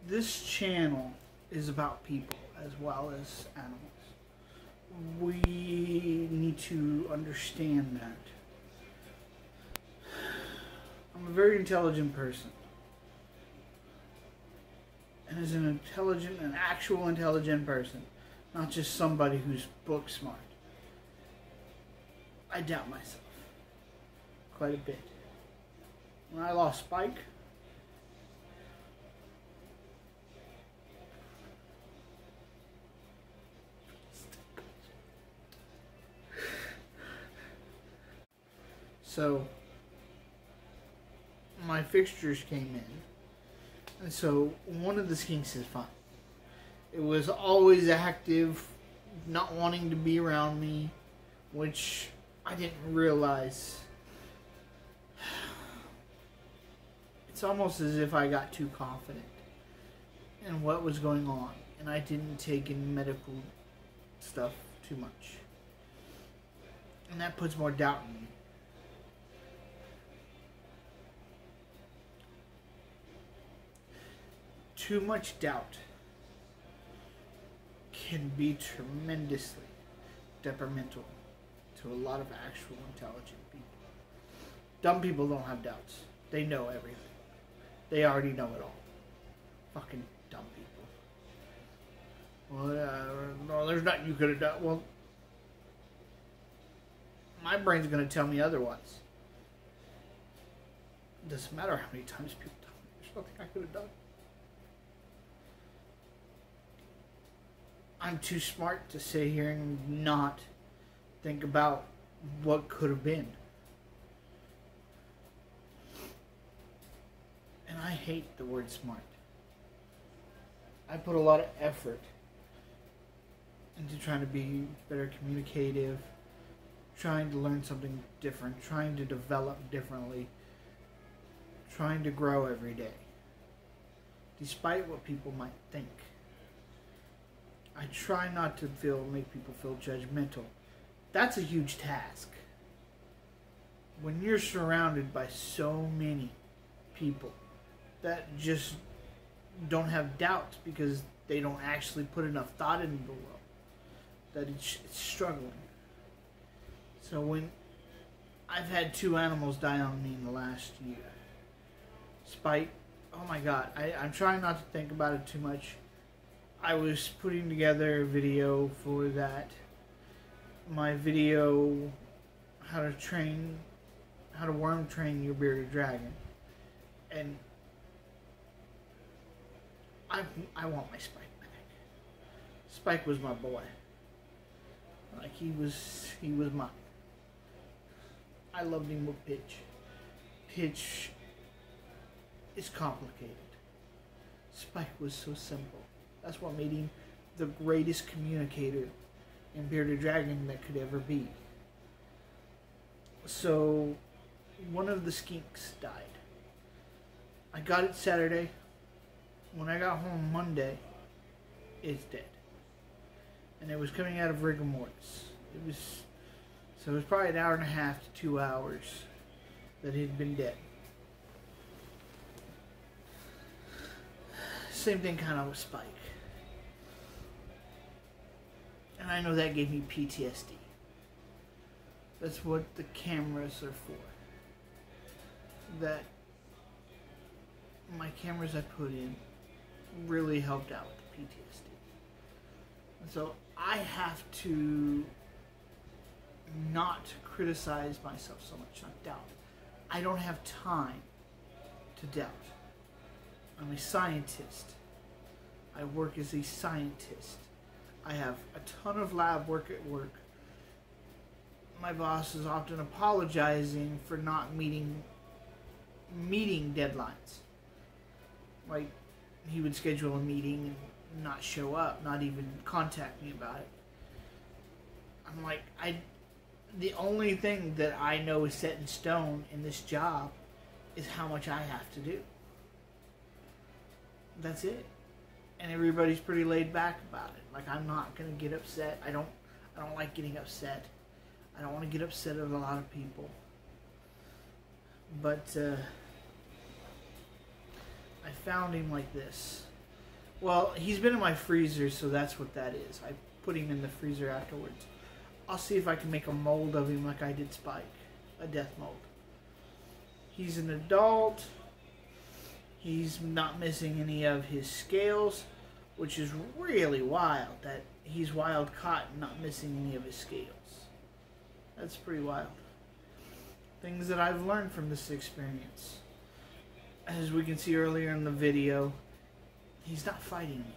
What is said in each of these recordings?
this channel is about people as well as animals. We need to understand that. I'm a very intelligent person. And as an actual intelligent person, not just somebody who's book smart, I doubt myself quite a bit. When I lost Spike, so my fixtures came in, and so one of the skinks is fine. It was always active, not wanting to be around me, which I didn't realize. It's almost as if I got too confident in what was going on, and I didn't take in medical stuff too much. And that puts more doubt in me. Too much doubt can be tremendously detrimental to a lot of actual intelligent people. Dumb people don't have doubts. They know everything. They already know it all. Fucking dumb people. Well, no, there's nothing you could have done. Well, my brain's going to tell me otherwise. It doesn't matter how many times people tell me there's nothing I could have done. I'm too smart to sit here and not think about what could have been. And I hate the word smart. I put a lot of effort into trying to be better communicative, trying to learn something different, trying to develop differently, trying to grow every day, despite what people might think. I try not to make people feel judgmental. That's a huge task. When you're surrounded by so many people that just don't have doubts because they don't actually put enough thought into the world, that it's struggling. So when I've had 2 animals die on me in the last year. Spike, oh my god, I'm trying not to think about it too much. I was putting together a video for that. My video, how to worm train your bearded dragon. And I want my Spike back. Spike was my boy. Like he was mine. I loved him with Pitch. Pitch is complicated. Spike was so simple. That's what made him the greatest communicator in bearded dragon that could ever be. So one of the skinks died. I got it Saturday. When I got home Monday, it's dead. And it was coming out of rigor mortis. So it was probably 1.5 hours to 2 hours that it had been dead. Same thing kind of with Spike. And I know that gave me PTSD. That's what the cameras are for. That my cameras I put in really helped out with the PTSD. And so I have to not criticize myself so much, not doubt. I don't have time to doubt. I'm a scientist. I work as a scientist. I have a ton of lab work at work. My boss is often apologizing for not meeting deadlines. Like, he would schedule a meeting and not show up, not even contact me about it. I'm like, the only thing that I know is set in stone in this job is how much I have to do. That's it. And everybody's pretty laid back about it. Like, I'm not gonna get upset. I don't like getting upset. I don't want to get upset at a lot of people. But I found him like this. Well, he's been in my freezer, so that's what that is. I put him in the freezer afterwards. I'll see if I can make a mold of him like I did Spike. A death mold. He's an adult. He's not missing any of his scales, which is really wild that he's wild caught and not missing any of his scales. That's pretty wild. Things that I've learned from this experience. As we can see earlier in the video, he's not fighting me.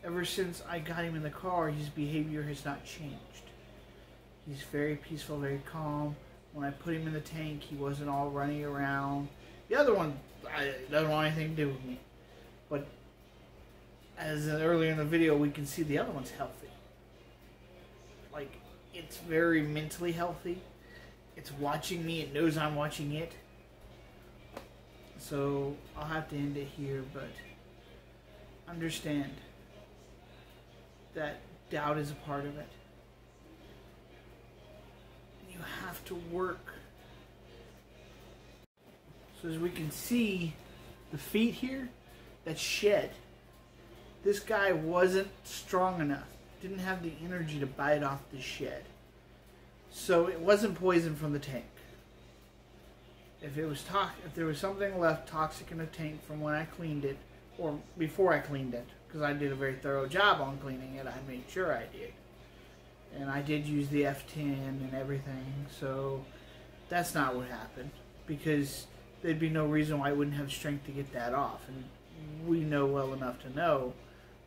Ever since I got him in the car, his behavior has not changed. He's very peaceful, very calm. When I put him in the tank, he wasn't all running around. The other one doesn't want anything to do with me. But as earlier in the video, we can see the other one's healthy. Like, it's very mentally healthy. It's watching me. It knows I'm watching it. So I'll have to end it here, but understand that doubt is a part of it. You have to work. So as we can see, the feet here, that shed, this guy wasn't strong enough. Didn't have the energy to bite off the shed. So it wasn't poison from the tank. If it was if there was something left toxic in the tank from when I cleaned it, or before I cleaned it, because I did a very thorough job on cleaning it, I made sure I did. And I did use the F10 and everything, so that's not what happened, because there'd be no reason why I wouldn't have strength to get that off. And we know well enough to know,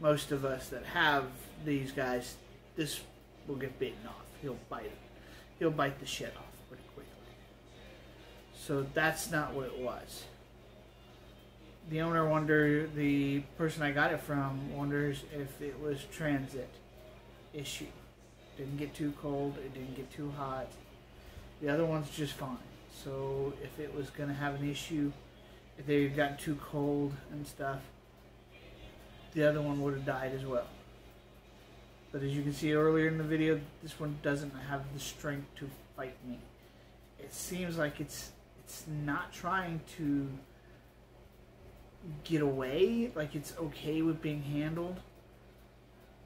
most of us that have these guys, this will get bitten off. He'll bite it. He'll bite the shit off pretty quickly. So that's not what it was. The owner the person I got it from wonders if it was transit issue. Didn't get too cold, it didn't get too hot. The other one's just fine. So if it was going to have an issue, if they had gotten too cold and stuff, the other one would have died as well. But as you can see earlier in the video, this one doesn't have the strength to fight me. It seems like it's not trying to get away, like it's okay with being handled.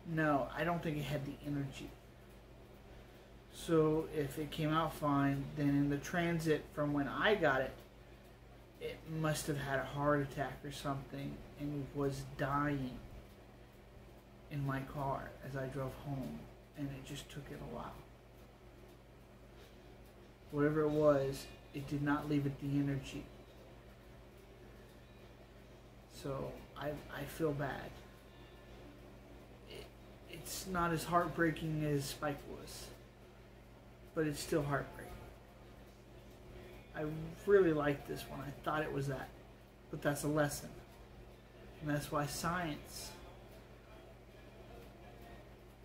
No, I don't think it had the energy. So if it came out fine, then in the transit from when I got it, it must have had a heart attack or something and was dying in my car as I drove home, and it just took it a while. Whatever it was, it did not leave it the energy. So I feel bad. It's not as heartbreaking as Spike was, but it's still heartbreaking. I really liked this one. I thought it was that, but that's a lesson. And that's why science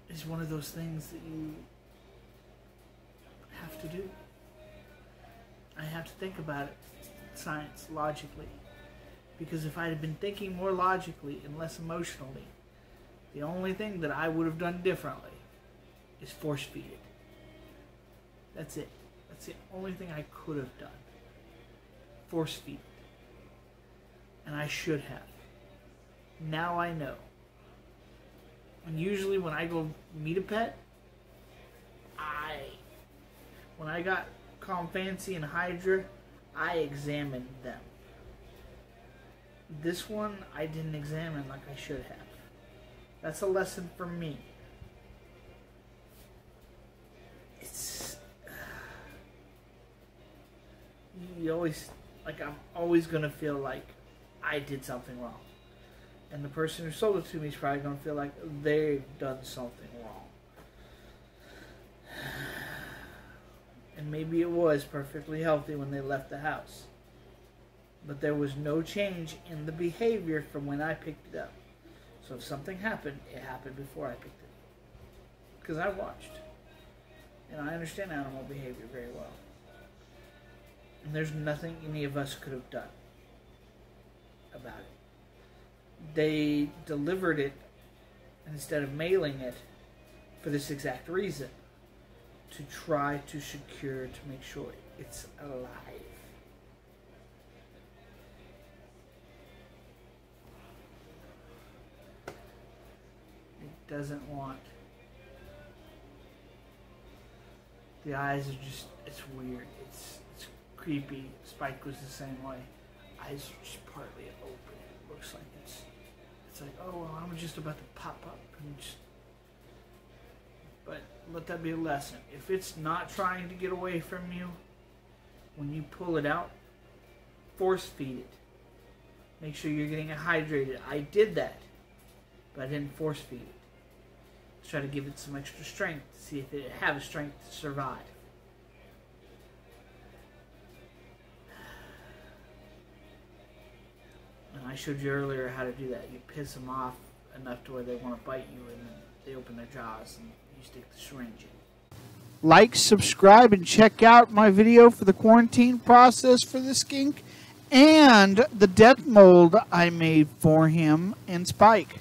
is one of those things that you have to do. I have to think about it, science, logically. Because if I had been thinking more logically and less emotionally, the only thing that I would have done differently is force feed it. That's it. That's the only thing I could have done. Force feed it. And I should have. Now I know. And usually when I go meet a pet, when I got Calm Fancy and Hydra, I examined them. This one, I didn't examine like I should have. That's a lesson for me. I'm always going to feel like I did something wrong. And the person who sold it to me is probably going to feel like they've done something wrong. And maybe it was perfectly healthy when they left the house. But there was no change in the behavior from when I picked it up. So if something happened, it happened before I picked it up. Because I watched. And I understand animal behavior very well. And there's nothing any of us could have done about it. They delivered it instead of mailing it for this exact reason. To try to secure, to make sure it's alive. doesn't want. The eyes are just, it's weird. It's creepy. Spike was the same way. Eyes are just partly open. It looks like it's like, oh, well, I'm just about to pop up. And just, but let that be a lesson. If it's not trying to get away from you, when you pull it out, force feed it. Make sure you're getting it hydrated. I did that, but I didn't force feed it. Let's try to give it some extra strength to see if it has strength to survive. And I showed you earlier how to do that. You piss them off enough to where they want to bite you, and then they open their jaws, and you stick the syringe in. Like, subscribe, and check out my video for the quarantine process for the skink and the death mold I made for him and Spike.